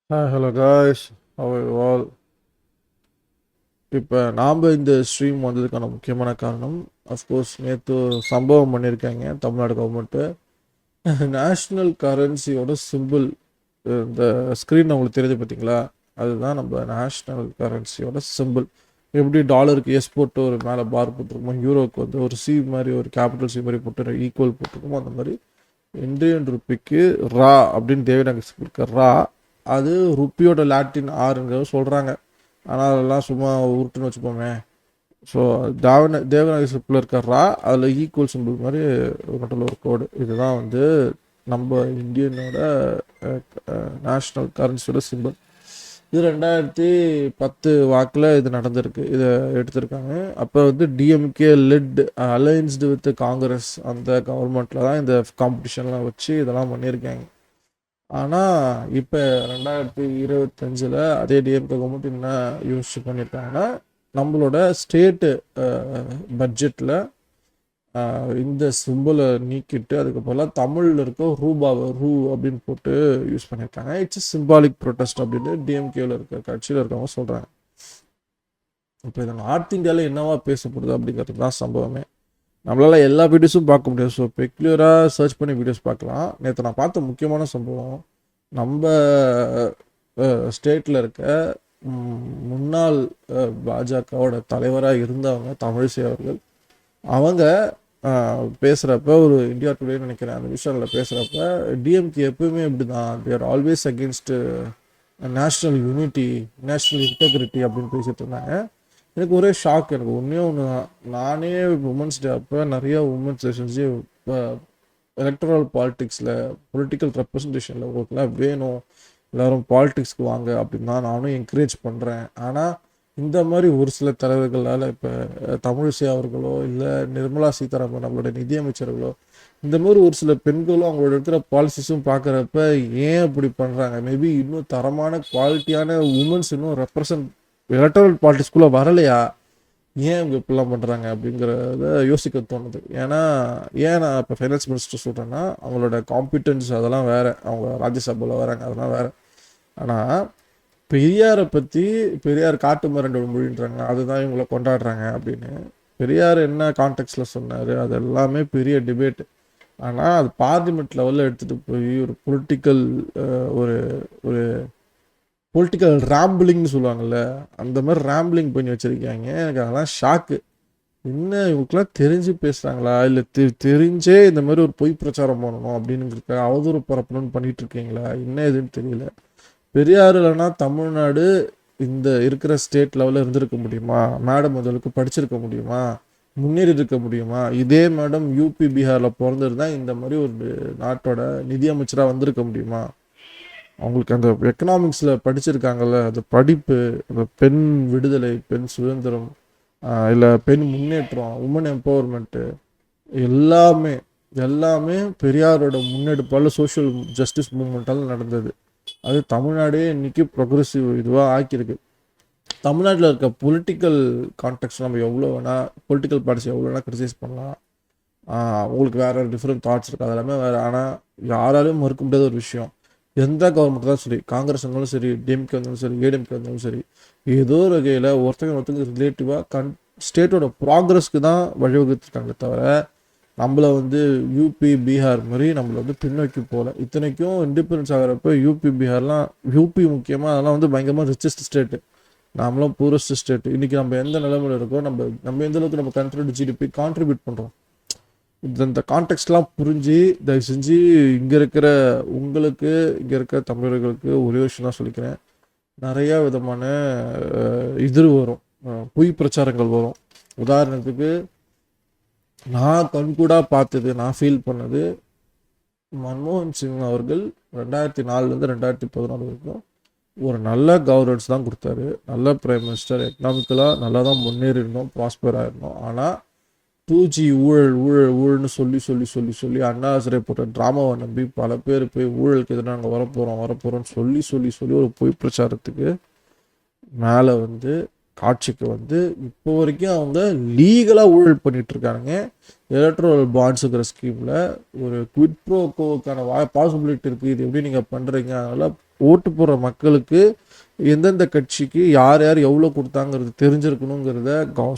Hello guys, how are you all? இப்போ நாம் இந்த ஸ்ட்ரீம் வந்ததுக்கான முக்கியமான காரணம் அஃப்கோர்ஸ் நேற்று சம்பவம் பண்ணியிருக்காங்க தமிழ்நாடு கவர்மெண்ட்டு. நேஷ்னல் கரன்சியோட சிம்பிள் இந்த ஸ்க்ரீன் உங்களுக்கு தெரியுது பார்த்தீங்களா? அதுதான் நம்ம நேஷ்னல் கரன்சியோட சிம்பிள். எப்படி டாலருக்கு எஸ் போட்டு ஒரு மேலே பார் போட்டிருக்கோமோ, யூரோக்கு வந்து ஒரு சி மாதிரி ஒரு கேபிட்டல் சி மாதிரி போட்டு ஈக்குவல் போட்டிருக்கோமோ, அந்த மாதிரி இந்தியன் ருப்பிக்கு ரா அப்படின்னு தேவநாயக இருக்க ரா, அது ருப்பியோட லாட்டின் ஆறுங்க சொல்கிறாங்க. ஆனால் அதெல்லாம் சும்மா உருட்டுன்னு வச்சுப்போமே. ஸோ தேவநாயக ஸ்கிரிப்டில் இருக்க ரா அதில் ஈக்குவல் சிம்பிள் மாதிரி நடுவில் ஒரு கோடு. இதுதான் வந்து நம்ம இந்தியனோட நேஷ்னல் கரன்சியோட சிம்பிள். இது 2010 வாக்கில் இது நடந்திருக்கு, இதை எடுத்திருக்காங்க. அப்போ வந்து டிஎம்கே லெட் அலைன்ஸ்டு வித் காங்கிரஸ் அந்த கவர்மெண்ட்டில் தான் இந்த காம்படிஷன்லாம் வச்சு இதெல்லாம் பண்ணியிருக்காங்க. ஆனால் இப்போ 2025 அதே டிஎம்கே கவர்மெண்ட் என்ன யூஸ் பண்ணியிருக்காங்கன்னா, நம்மளோட ஸ்டேட்டு பட்ஜெட்டில் இந்த சிம்பிளை நீக்கிட்டு அதுக்கப்புறம் தமிழில் இருக்க ரூபாவை ரூ அப்படின்னு போட்டு யூஸ் பண்ணியிருக்காங்க. இட்ஸ் சிம்பாலிக் ப்ரொட்டஸ்ட் அப்படின்னு டிஎம்கேவில் இருக்க கட்சியில் இருக்கவங்க சொல்கிறாங்க. இப்போ இதை நார்த் இந்தியாவில் என்னவா பேசப்படுது அப்படிங்கிறது தான் சம்பவமே. நம்மளால் எல்லா வீடியோஸும் பார்க்க முடியாது. ஸோ பெக்யூலராக சர்ச் பண்ணி வீடியோஸ் பார்க்கலாம். நேற்று நான் பார்த்த முக்கியமான சம்பவம், நம்ம ஸ்டேட்டில் இருக்க முன்னாள் பாஜகவோட தலைவராக இருந்தவங்க தமிழிசை அவர்கள், அவங்க பேசுகிறப்ப ஒரு இந்தியா டுடேன்னு நினைக்கிறேன் அந்த விஷயத்தில் பேசுகிறப்ப, டிஎம்கே எப்பவுமே இப்படி தான், they're always against national unity, national integrity அப்படின்னு பேசிகிட்டு இருந்தாங்க. எனக்கு ஒரே ஷாக். எனக்கு ஒன்று நானே உமன்ஸ் டே அப்போ நிறைய உமன்ஸ் செஷன்ஸு எலக்ட்ரல் பாலிட்டிக்ஸில் பொலிட்டிக்கல் ரெப்ரஸன்டேஷனில் உங்களுக்குலாம் வேணும், எல்லோரும் பாலிட்டிக்ஸ்க்கு வாங்க அப்படின்னு தான் நானும் என்கரேஜ் பண்ணுறேன். ஆனால் இந்த மாதிரி ஒரு சில தலைவர்களால், இப்போ தமிழிசை அவர்களோ இல்லை நிர்மலா சீதாராமன் நம்மளோட நிதியமைச்சர்களோ, இந்த மாதிரி ஒரு சில பெண்களும் அவங்களோட இருக்கிற பாலிசிஸும் பார்க்குறப்ப ஏன் அப்படி பண்ணுறாங்க? மேபி இன்னும் தரமான குவாலிட்டியான உமன்ஸ் இன்னும் ரெப்ரசன்ட் எலக்ட்ரல் பாலிட்டிக்ஸ்குள்ளே வரலையா? ஏன் இவங்க இப்படிலாம் பண்ணுறாங்க அப்படிங்கிறத யோசிக்க தோணுது. ஏன்னா நான் இப்போ ஃபைனான்ஸ் மினிஸ்டர் சொல்கிறேன்னா அவங்களோட காம்பிட்டன்ஸ் அதெல்லாம் வேறு, அவங்க ராஜ்யசபாவில் வராங்க அதெல்லாம் வேறு. ஆனால் பெரியாரை பற்றி, பெரியார் காட்டு மரண்டோட மொழின்றாங்க, அதுதான் இவங்கள கொண்டாடுறாங்க அப்படின்னு. பெரியார் என்ன கான்டெக்ட்ஸில் சொன்னார் அது எல்லாமே பெரிய டிபேட்டு. ஆனால் அது பார்லிமெண்ட் லெவலில் எடுத்துகிட்டு போய் ஒரு பொலிட்டிக்கல் ஒரு ஒரு பொலிட்டிக்கல் ரேம்பிளிங்னு சொல்லுவாங்கள்ல, அந்த மாதிரி ரேம்பிளிங் பண்ணி வச்சுருக்காங்க. எனக்கு அதெல்லாம் ஷாக்கு. இன்னும் இவங்களுக்குலாம் தெரிஞ்சு பேசுகிறாங்களா இல்லை தெரிஞ்சே இந்த மாதிரி ஒரு பொய் பிரச்சாரம் பண்ணணும் அப்படின்னுங்கிறதுக்காக அவதூறு பரப்பணும்னு பண்ணிகிட்டு இருக்கீங்களா? என்ன எதுன்னு தெரியல. பெரியார் இல்லைன்னா தமிழ்நாடு இந்த இருக்கிற ஸ்டேட் லெவலில் இருந்திருக்க முடியுமா? மேடம் முதலுக்கு படிச்சிருக்க முடியுமா? முன்னேறி இருக்க முடியுமா? இதே மேடம் யூபி பீகாரில் பிறந்திருந்தா இந்த மாதிரி ஒரு நாட்டோட நிதியமைச்சராக வந்திருக்க முடியுமா? அவங்களுக்கு அந்த எக்கனாமிக்ஸில் படிச்சிருக்காங்கல்ல, அந்த படிப்பு, அந்த பெண் விடுதலை, பெண் சுதந்திரம், இல்லை பெண் முன்னேற்றம், உமன் எம்பவர்மெண்ட்டு, எல்லாமே எல்லாமே பெரியாரோட முன்னெடுப்பால் சோஷியல் ஜஸ்டிஸ் மூவ்மெண்ட்டால் நடந்தது. அது தமிழ்நாடே இன்றைக்கி ப்ரொக்ரெசிவ் இதுவாக ஆக்கியிருக்கு. தமிழ்நாட்டில் இருக்க பொலிட்டிக்கல் கான்டெக்ட் நம்ம எவ்வளோ வேணால், பொலிட்டிக்கல் பார்ட்டிஸ் எவ்வளோ வேணால் கிரிட்டிசைஸ் பண்ணலாம். உங்களுக்கு வேறு டிஃப்ரெண்ட் தாட்ஸ் இருக்குது, அதெல்லாமே வேறு. ஆனால் யாராலையும் மறுக்க முடியாத ஒரு விஷயம், எந்த கவர்மெண்ட் தான் சரி, காங்கிரஸ் இருந்தாலும் சரி, டிஎம்கே இருந்தாலும் சரி, ஏடிஎம்கே இருந்தாலும் சரி, ஏதோ ஒரு வகையில் ஒருத்தங்க ரிலேட்டிவாக ஸ்டேட்டோட ப்ராக்ரஸ்க்கு தான் வழிவகுத்துருக்காங்களே தவிர நம்மளை வந்து யூபி பீகார் மாதிரி நம்மளை வந்து பின்னோக்கி போகல. இத்தனைக்கும் இண்டிபெண்டன்ஸ் ஆகிறப்ப யூபி பீகார்லாம், யூபி முக்கியமாக அதெல்லாம் வந்து பயங்கரமாக ரிச்சஸ்ட் ஸ்டேட்டு, நாமளும் பூரஸ்ட் ஸ்டேட்டு. இன்றைக்கி நம்ம எந்த நிலைமையில் இருக்கோம், நம்ம எந்த அளவுக்கு நம்ம கண்ட்ரிபியூட் ஜிடிபி கான்ட்ரிபியூட் பண்ணுறோம், இந்த கான்டெக்ட்லாம் புரிஞ்சு தயவு செஞ்சு இங்கே இருக்கிற உங்களுக்கு, இங்கே இருக்கிற தமிழர்களுக்கு ஒரே விஷயம் தான் சொல்லிக்கிறேன். நிறையா விதமான இது வரும், பொய் பிரச்சாரங்கள் வரும். உதாரணத்துக்கு நான் கண்கூடாக பார்த்தது, நான் ஃபீல் பண்ணது, மன்மோகன் சிங் அவர்கள் 2004 2014 வரைக்கும் ஒரு நல்ல கவர்னன்ஸ் தான் கொடுத்தாரு, நல்ல பிரைம் மினிஸ்டர், எக்கனாமிக்கலாக நல்லா தான் முன்னேறி இருந்தோம், ப்ராஸ்பர் ஆகிருந்தோம். ஆனால் 2G ஊழல்னு சொல்லி அண்ணா ஹசாரே போட்ட ட்ராமாவை நம்பி பல பேர் போய் ஊழலுக்கு எதிராக நாங்கள் வரப்போகிறோம்னு சொல்லி ஒரு பொய் பிரச்சாரத்துக்கு மேலே வந்து காட்சிக்கு வந்து இப்போ வரைக்கும் அவங்க லீகலாக ஊழல் பண்ணிகிட்ருக்காங்க. எலக்ட்ரல் பாண்ட்ஸுங்கிற ஸ்கீமில் ஒரு குவிட் ப்ரோக்கோக்கான பாசிபிலிட்டி இருக்குது. இது எப்படி நீங்கள் பண்ணுறீங்க? அதனால் ஓட்டு போடுற மக்களுக்கு எந்தெந்த கட்சிக்கு யார் யார் எவ்வளோ கொடுத்தாங்கிறது தெரிஞ்சிருக்கணுங்கிறத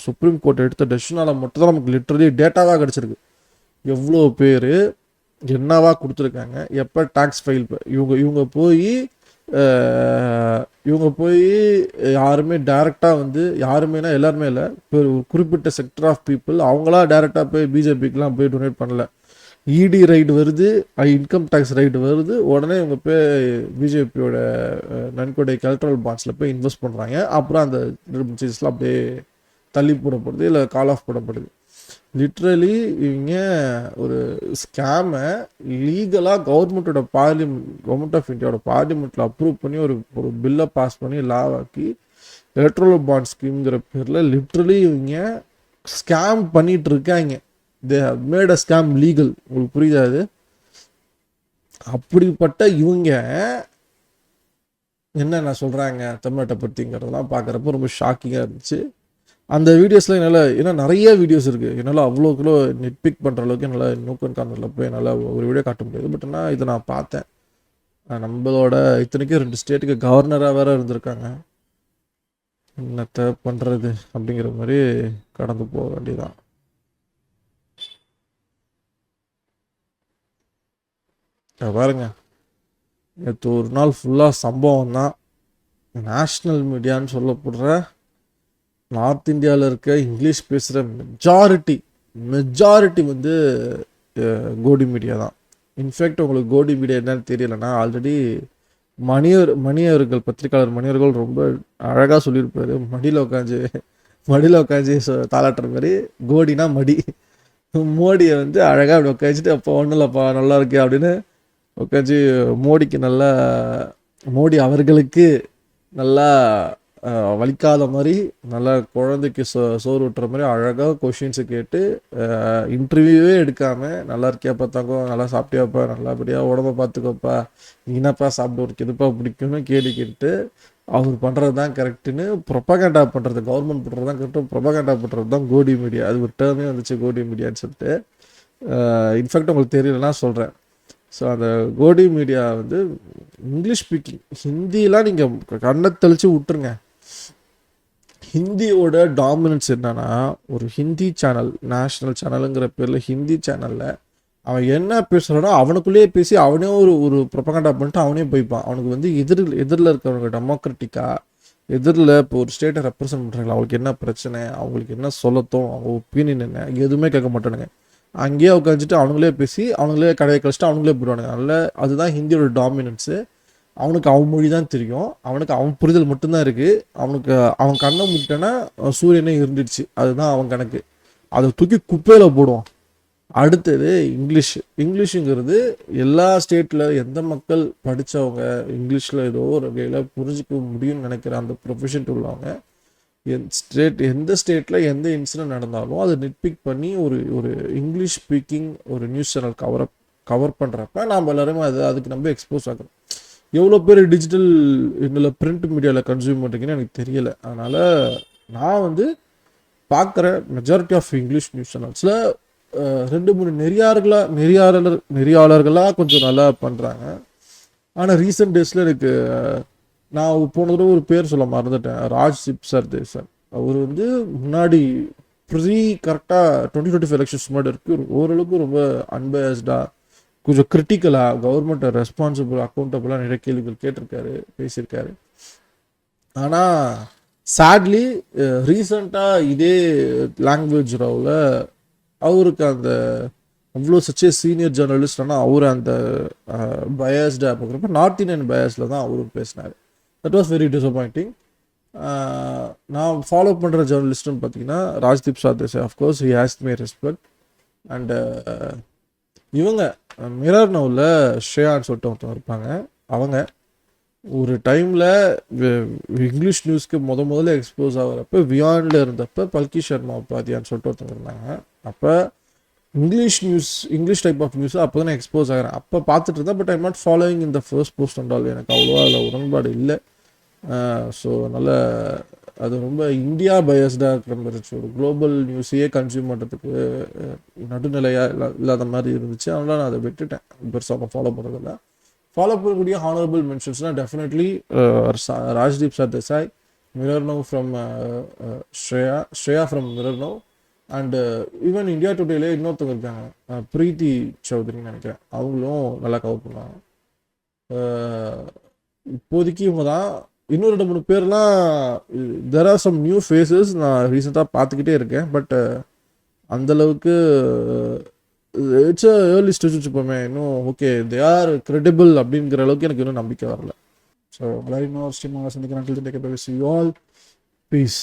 சுப்ரீம் கோர்ட் எடுத்த டெசிஷனால் மட்டும் தான் நமக்கு லிட்ரலி டேட்டாவாக கிடச்சிருக்கு. எவ்வளோ பேர் என்னவா கொடுத்துருக்காங்க, எப்போ டேக்ஸ் ஃபைல் இவங்க போய் யாருமே டைரெக்டாக வந்து யாருமேனா எல்லாருமே இல்லை, இப்போ குறிப்பிட்ட செக்டர் ஆஃப் பீப்புள் அவங்களா டைரெக்டாக போய் பிஜேபிக்கெலாம் போய் டொனேட் பண்ணல. இடி ரைடு வருது, இன்கம் டேக்ஸ் ரைடு வருது, உடனே இவங்க போய் பிஜேபியோட நன்கொடை எலக்ட்ரல் பாண்ட்ஸில் போய் இன்வெஸ்ட் பண்ணுறாங்க. அப்புறம் அந்த சீஸ்லாம் அப்படியே தள்ளி போடப்படுது, இல்லை கால் ஆஃப் போடப்படுது. லிட்ரலி இவங்க ஒரு ஸ்கேமை லீகலாக கவர்மெண்ட் ஆஃப் இந்தியாவோட பார்லிமெண்ட்டில் அப்ரூவ் பண்ணி ஒரு பில்லை பாஸ் பண்ணி லாவாக்கி எலக்ட்ரல் பாண்ட் ஸ்கீம்ங்கிற பேரில் லிட்ரலி இவங்க ஸ்கேம் பண்ணிட்டு இருக்காங்க. They have made a scam legal. உங்களுக்கு புரியுதாது? அப்படிப்பட்ட இவங்க என்னென்ன சொல்கிறாங்க தமிழ்நாட்டை பற்றிங்கிறதெல்லாம் பார்க்குறப்ப ரொம்ப ஷாக்கிங்காக இருந்துச்சு. அந்த வீடியோஸில் என்னால், ஏன்னா நிறைய வீடியோஸ் இருக்குது, என்னால் அவ்வளோ கிலோ நெட் பிக் பண்ணுற அளவுக்கு என்னால் நோக்கன் கார்னரில் போய் என்னால் ஒரு வீடியோ காட்ட முடியாது. பட் ஆனால் இதை நான் பார்த்தேன். நம்மளோட இத்தனைக்கும் 2 ஸ்டேட்டுக்கு கவர்னராக வேறு இருந்திருக்காங்க. என்னத்தை பண்ணுறது அப்படிங்கிற மாதிரி கடந்து போக வேண்டியதான். பாருங்க, நேற்று ஒரு நாள் ஃபுல்லாக சம்பவம் தான். நேஷ்னல் மீடியான்னு சொல்லப்படுற நார்த் இந்தியாவில் இருக்க இங்கிலீஷ் பேசுகிற மெஜாரிட்டி வந்து கோடி மீடியா தான். இன்ஃபேக்ட் உங்களுக்கு கோடி மீடியா என்னன்னு தெரியலைன்னா, ஆல்ரெடி மணியவர்கள் பத்திரிகையாளர் மணியவர்கள் ரொம்ப அழகாக சொல்லியிருப்பாரு. மடியில் உட்காந்து தாளாட்டுற மாதிரி கோடினா மடி. மோடியை வந்து அழகாக அப்படி உட்காந்துட்டு அப்போ ஒன்றும் இல்லைப்பா நல்லா இருக்கு அப்படின்னு உட்காந்து மோடி அவர்களுக்கு நல்லா வலிக்காத மாதிரி, நல்லா குழந்தைக்கு சோறு விட்டுற மாதிரி அழகாக கொஷின்ஸு கேட்டு இன்டர்வியூவே எடுக்காமல் நல்லா இருக்கியாப்பா தங்கம், நல்லா சாப்பிட்டியாப்பா, நல்லபடியாக உடம்ப பார்த்துக்கோப்பா, நீ என்னப்பா சாப்பிட்டு ஒரு எதுப்பா பிடிக்கும்னு கேள்வி கேட்டு அவர் பண்ணுறது தான் கரெக்டுன்னு ப்ரொபகேண்டா பண்ணுறது, கவர்மெண்ட் பண்ணுறது தான் கரெக்டாக ப்ரொபகேண்டா பண்ணுறது தான் கோடி மீடியா. அது ஒரு டேர்மே வந்துச்சு கோடி மீடியான்னு சொல்லிட்டு. இன்ஃபேக்ட் உங்களுக்கு தெரியலன்னா சொல்கிறேன். ஸோ அந்த கோடி மீடியா வந்து இங்கிலீஷ் ஸ்பீக்கிங், ஹிந்திலாம் நீங்கள் கண்ணை தெளித்து விட்டுருங்க. ஹிந்தியோட டாமினன்ஸ் என்னன்னா, ஒரு ஹிந்தி சேனல், நேஷ்னல் சேனலுங்கிற பேரில் ஹிந்தி சேனலில் அவன் என்ன பேசுகிறானோ அவனுக்குள்ளேயே பேசி அவனே ஒரு ப்ரொபகண்டா பண்ணிட்டு அவனே போய்ப்பான். அவனுக்கு வந்து எதிரில் இருக்கிறவங்க டெமோக்ராட்டிக்காக எதிரில் இப்போ ஒரு ஸ்டேட்டை ரெப்ரசன்ட் பண்ணுறாங்களா, அவங்களுக்கு என்ன பிரச்சனை, அவங்களுக்கு என்ன சொல்லத்தோம், அவங்க ஒப்பீனியன் என்ன, எதுவுமே கேட்க மாட்டானுங்க. அங்கேயே உட்காந்துட்டு அவனுங்களே பேசி அவனுங்களே கடையை கழிச்சிட்டு அவனுங்களே போயிடுவானுங்க. அதனால் அதுதான் ஹிந்தியோட டாமினன்ஸு. அவனுக்கு அவன் மொழி தான் தெரியும், அவனுக்கு அவன் புரிதல் மட்டும்தான் இருக்குது. அவன் கண்ணை முட்டேன்னா சூரியனே இருந்துடுச்சு, அதுதான் அவன் கணக்கு. அதை தூக்கி குப்பையில் போடுவான். அடுத்தது இங்கிலீஷுங்கிறது எல்லா ஸ்டேட்டில் எந்த மக்கள் படித்தவங்க இங்கிலீஷில் ஏதோ ஒரு வகையில் புரிஞ்சிக்க முடியும்னு நினைக்கிற அந்த ப்ரொஃபஷன் உள்ளவங்க எந்த ஸ்டேட்டில் எந்த இன்சிடென்ட் நடந்தாலும் அதை நெட்பிக் பண்ணி ஒரு இங்கிலீஷ் ஸ்பீக்கிங் ஒரு நியூஸ் சேனல் கவர் பண்ணுறப்ப நாம் எல்லாருமே அதுக்கு நம்ம எக்ஸ்போஸ் ஆகிறோம். எவ்வளோ பேர் டிஜிட்டல் இதில் பிரிண்ட் மீடியாவில் கன்சியூம் பண்ணுறீங்கன்னு எனக்கு தெரியலை. அதனால் நான் வந்து பார்க்குற மெஜாரிட்டி ஆஃப் இங்கிலீஷ் நியூஸ் சேனல்ஸில் 2-3 நெறியாளர்களாக கொஞ்சம் நல்லா பண்ணுறாங்க. ஆனால் ரீசெண்ட் டேஸில் எனக்கு நான் போன தடவை ஒரு பேர் சொல்ல மறந்துட்டேன், ராஜ்தீப் சர்தேசாய். அவர் வந்து முன்னாடி கரெக்டாக 2025 எலெக்ஷன்ஸ் முன்னாடி இருக்குது ஓரளவுக்கு ரொம்ப அன்பயஸ்டாக கொஞ்சம் கிரிட்டிக்கலாக கவர்மெண்ட்டை ரெஸ்பான்சிபிள் அக்கௌண்டபிளாக நிறைய கேள்விகள் கேட்டிருக்காரு, பேசியிருக்காரு. ஆனால் சேட்லி ரீசண்டாக இதே லாங்குவேஜ் ராவில் அவருக்கு அந்த அவ்வளோ சச்சே சீனியர் ஜேர்னலிஸ்ட், ஆனால் அவர் அந்த பயஸ்டாக பார்க்குறப்ப நார்த் இந்தியன் பயஸில் தான் அவரும் பேசினார். That was very disappointing. நான் ஃபாலோ பண்ணுற ஜேர்னலிஸ்ட்னு பார்த்தீங்கன்னா Rajdeep Sardesai, of course he has my respect. And இவங்க மிரர் நவுல ஷ்ரேயான்னு சொல்லிட்டு ஒருத்தவங்க இருப்பாங்க. அவங்க ஒரு டைமில் இங்கிலீஷ் நியூஸ்க்கு முதல்ல எக்ஸ்போஸ் ஆகிறப்ப வியானில் இருந்தப்போ பல்கி சர்மா உபாத்யான்னு சொல்லிட்டு ஒருத்தவங்க இருந்தாங்க. அப்போ இங்கிலீஷ் டைப் ஆஃப் நியூஸ் அப்போ தான் எக்ஸ்போஸ் ஆகிறேன். அப்போ பார்த்துட்டு இருந்தேன். பட் ஐம் நாட் ஃபாலோயிங் இந்த ஃபர்ஸ்ட் போஸ்ட் அண்ட் ஆல். எனக்கு அவ்வளோவா அதில் உடன்பாடு இல்லை. ஸோ அதனால் அது ரொம்ப இந்தியா பயஸ்டாக இருக்கிற மாதிரி இருந்துச்சு. ஒரு குளோபல் நியூஸையே கன்சியூம் பண்ணுறதுக்கு நடுநிலையாக இல்லாத மாதிரி இருந்துச்சு. அதனால் நான் அதை விட்டுட்டேன், பெருசாக ஃபாலோ பண்ணுறதில்ல. ஃபாலோ பண்ணக்கூடிய ஹானரபிள் மென்ஷன்ஸ்னால் definitely Rajdeep Sardesai, Mirror Now from Shreya from Mirror Now, and even India டுடேலே இன்னொருத்தவங்க இருக்காங்க, பிரீத்தி சௌத்ரின்னு நினைக்கிறேன், அவங்களும் நல்லா கவர் பண்ணுவாங்க. இப்போதைக்கு இவங்க தான். இன்னும் 2-3 பேர்லாம் there are some new faces நான் ரீசெண்டாக பார்த்துக்கிட்டே இருக்கேன். பட் அந்தளவுக்கு இட்ஸ் ஏர்லி ஸ்டேஜ் வச்சுப்போமே, இன்னும் ஓகே தே ஆர் கிரெடிபிள் அப்படிங்கிற அளவுக்கு எனக்கு இன்னும் நம்பிக்கை வரல. ஸோ எல்லாரும் இன்னும் ஸ்ட்ரீமாக சந்திக்கிறேன். You all piece.